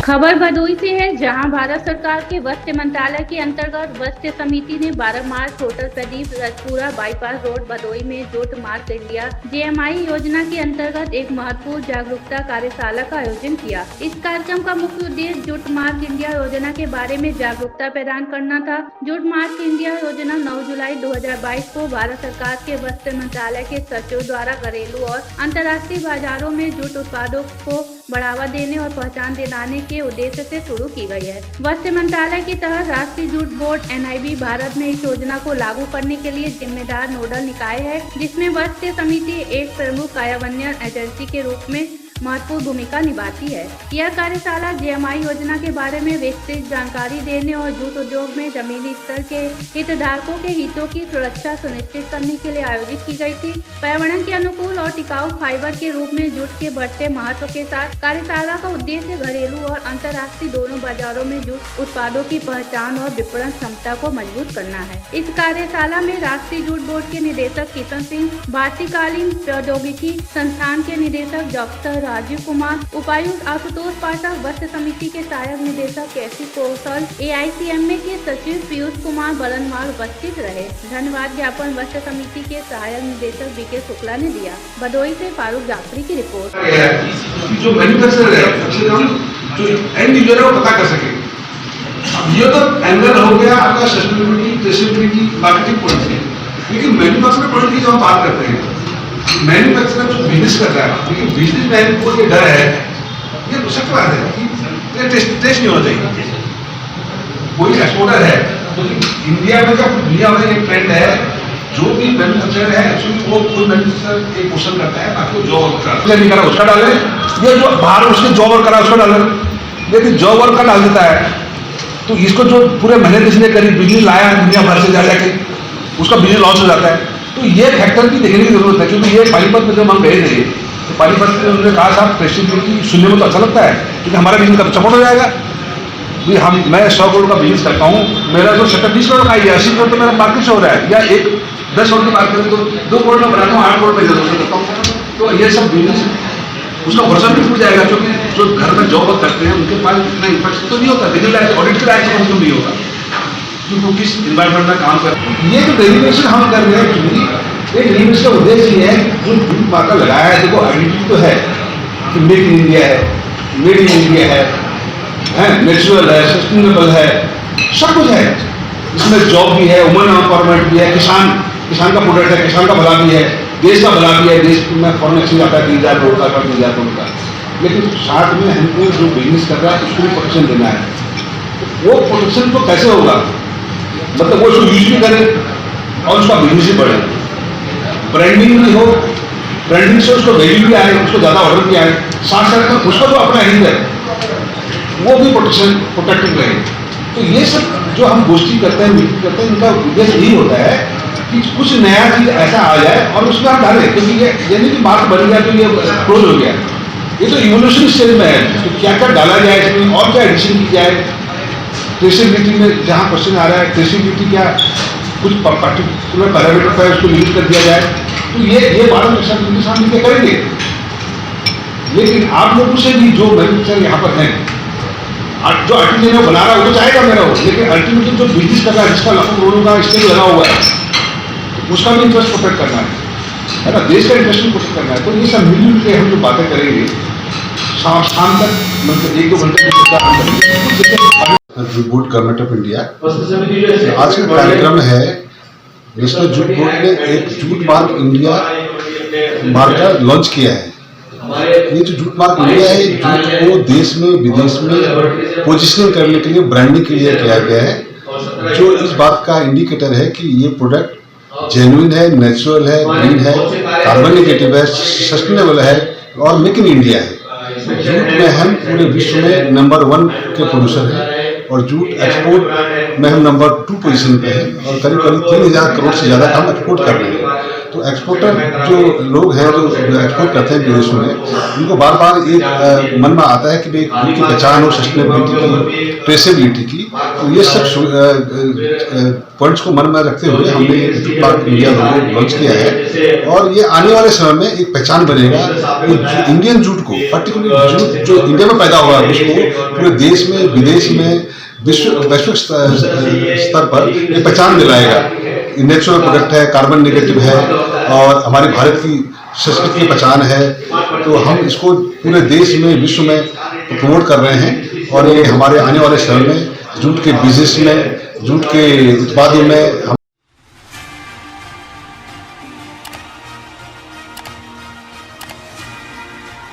खबर भदोई से है, जहां भारत सरकार के वस्त्र मंत्रालय के अंतर्गत वस्त्र समिति ने 12 मार्च hotel Pradeep Rajpura bypass road Bhadohi में जूट मार्क इंडिया जेएमआई योजना के अंतर्गत एक महत्वपूर्ण जागरूकता कार्यशाला का आयोजन किया। इस कार्यक्रम का मुख्य उद्देश्य जूट मार्क इंडिया योजना के बारे में जागरूकता प्रदान करना था। जूट मार्क इंडिया योजना 9 जुलाई 2022 को भारत सरकार के वस्त्र मंत्रालय के सचिव द्वारा घरेलू और अंतर्राष्ट्रीय बाजारों में जूट उत्पादों को बढ़ावा देने और पहचान दिलाने के उद्देश्य से शुरू की गई है। वस्त्र मंत्रालय के तहत राष्ट्रीय जूट बोर्ड NIB भारत में इस योजना को लागू करने के लिए जिम्मेदार नोडल निकाय है, जिसमें वस्त्र समिति एक प्रमुख कार्यान्वयन एजेंसी के रूप में महत्वपूर्ण भूमिका निभाती है। यह कार्यशाला जेएमआई योजना के बारे में विस्तृत जानकारी देने और जूट उद्योग में जमीनी स्तर के हितधारकों के हितों की सुरक्षा सुनिश्चित करने के लिए आयोजित की गई थी। पर्यावरण के अनुकूल और टिकाऊ फाइबर के रूप में जूट के बढ़ते महत्व के साथ कार्यशाला का उद्देश्य घरेलू और अंतर्राष्ट्रीय दोनों बाजारों में जूट उत्पादों की पहचान और विपणन क्षमता को मजबूत करना है। इस कार्यशाला में राष्ट्रीय जूट बोर्ड के निदेशक किशन सिंह, भारतीय कालीन प्रौद्योगिकी संस्थान के निदेशक डॉक्टर राजीव कुमार, उपायुक्त आशुतोष पाठक, वस्त्र समिति के सहायक निदेशक कैसी कौशल, AICMA के सचिव पीयूष कुमार बलनवाल उपस्थित रहे। धन्यवाद ज्ञापन वस्त्र समिति के सहायक निदेशक BK शुक्ला ने दिया। भदोई से फारूक जाफरी की रिपोर्ट। जो मैन्युफैक्चरर है, जो एंड यूजर है वो पता कर सके। ये तो एंगल हो गया आपका सस्टेनेबिलिटी, ट्रेसेबिलिटी, मार्केटिंग पॉइंट से, लेकिन मैन्युफैक्चरर पॉइंट की जब हम बात करते हैं, मैन्युफैक्चरर जो बिजनेस कर रहा है, लेकिन बिजनेसमैन को ये डर है, ये मुश्किल बात है कि ये टेस्ट नहीं होना चाहिए। कोई एक्सपोर्टर है तो इंडिया में जब दुनिया में एक ट्रेंड है, जो भी मैन्युफैक्चरर है एक्चुअली वो खुद मैन्युफैक्चरर एक क्वेश्चन करता है, बाकी जॉब वर्कर नहीं करा उसका डाले, ये जो बाहर उसने जॉब वर्कर करा उसका डाले, लेकिन जॉब वर्कर डाल देता है तो इसको जो पूरे मेहनत इसने करी, बिजली लाया दुनिया भर से जा जाके, उसका बिजली लॉस हो जाता है। तो ये फैक्टर भी देखने की जरूरत है, क्योंकि ये पानीपत में जब हम गए थे तो पानीपत में उन्होंने कहा साहब ट्रेसेबिलिटी सुनने में तो अच्छा लगता है, क्योंकि हमारा बिजनेस का सपोर्ट हो जाएगा। मैं 100 करोड़ का बिजनेस करता हूँ, मेरा जो सेटअप 20 करोड़ का है, 80 करोड़ तो मेरा मार्केट से हो रहा है, या 10 करोड़ की बात करें तो 2 करोड़ में बनाता हूँ, 8 करोड़ में जरूरत करता हूँ। तो ये सब बिजनेस उसका वर्षन भी टूट जाएगा, क्योंकि जो घर में जॉब करते हैं उनके पास इतना इन्फ्रास्ट्रक्चर तो नहीं होता, डिजिटल ऑडिट के लायक तो नहीं होगा, क्योंकि किस इन्वायरमेंट में काम कर। ये जो डेरिवेशन हम कर रहे हैं, एक डेरिवेशन का उद्देश्य ये है जो जूट मार्का लगाया है, देखो आइडेंटिटी तो है कि मेक इन इंडिया है, मेड इन इंडिया है, नेचुरल है, सस्टेनेबल है, सब कुछ है। इसमें जॉब भी है, वुमेन एम्पावरमेंट भी है, किसान का प्रोडक्ट है, किसान का भला भी है, देश का भला भी है, देश में फॉरेन एक्सचेंज आता है 30,000 करोड़ का, 30,000 करोड़ का, लेकिन साथ में हमको जो बिजनेस कर रहा है उसको भी प्रोटेक्शन देना है। तो वो प्रोटेक्शन तो कैसे होगा, मतलब वो उसको यूज भी करे और उसका बिजनेस भी बढ़े, ब्रांडिंग भी हो, ब्रांडिंग से उसको वैल्यू भी आए, उसको ज़्यादा ऑर्डर भी आए, साथ साथ में उसका जो अपना हित है वो भी प्रोटेक्टेड रहे। तो ये सब जो हम गोष्ठी करते हैं, मीटिंग करते हैं, इनका उद्देश्य यही होता है कि कुछ नया चीज़ ऐसा आ जाए और उसमें हम डालें, क्योंकि ये यानी कि मार्क बन गया तो ये क्लोज हो गया, ये तो इवोल्यूशन स्टेज में है। तो क्या क्या डाला जाए इसमें और क्या एडिशन की जाए। ट्रेसेबिलिटी में जहाँ क्वेश्चन आ रहा है, ट्रेसेबिलिटी क्या कुछ पर्टिकुलर पैरामीटर पर उसको लिमिट कर दिया जाए, तो ये भारत के सामने करेंगे। लेकिन आप लोगों से भी जो मैन्युफैक्चरर यहाँ पर हैं, जो आर्टिजन बना रहा है वो तो चाहेगा मेरा हो, लेकिन अल्टीमेटली जो बिजनेस कर रहा है, जिसका लाखों करोड़ों का स्टेज लगा हुआ है, उसका भी इंटरेस्ट प्रोटेक्ट करना है ना, देश का इंटरेस्ट भी प्रोटेक्ट करना है। तो ये सब मिलजुल के हम जो बातें करेंगे शाम तक, मतलब 1-2 घंटे jute board government of India आज का कार्यक्रम है। नेशनल जूट बोर्ड ने एक jute mark India mark launch किया है। ये जो जूट मार्क इंडिया है, जूट को देश में विदेश में पोजिशनिंग करने के लिए, ब्रांडिंग के लिए किया गया है, जो इस बात का इंडिकेटर है कि ये प्रोडक्ट जेन्युइन है, नेचुरल है, ग्रीन है, कार्बन नेगेटिव है, सस्टेनेबल है और मेक इन इंडिया है। जूट में हम पूरे विश्व में नंबर 1 के प्रोड्यूसर हैं और जूट एक्सपोर्ट में हम नंबर 2 पोजीशन पे हैं और करीब 3,000 करोड़ से ज़्यादा हम एक्सपोर्ट कर रहे हैं। तो तो एक्सपोर्टर जो लोग हैं जो एक्सपोर्ट करते हैं विदेशों में, उनको बार बार एक मन में आता है कि भाई उनकी पहचान हो सस्टेनेबिलिटी की, ट्रेसेबिलिटी की। तो ये सब पॉइंट्स को मन में रखते हुए हमने जूट पार्क इंडिया लोगो लॉन्च किया है। और ये आने वाले समय में एक पहचान बनेगा, इंडियन जूट को, पर्टिकुलर जूट जो इंडिया में पैदा हुआ है उसको पूरे देश में, विदेश में, वैश्विक स्तर पर ये पहचान दिलाएगा। नेचुरल प्रोडक्ट है, कार्बन नेगेटिव है और हमारे भारत की संस्कृति की पहचान है। तो हम इसको पूरे देश में, विश्व में प्रमोट कर रहे हैं और ये हमारे आने वाले समय में जूट के बिजनेस में, जूट के उत्पादों में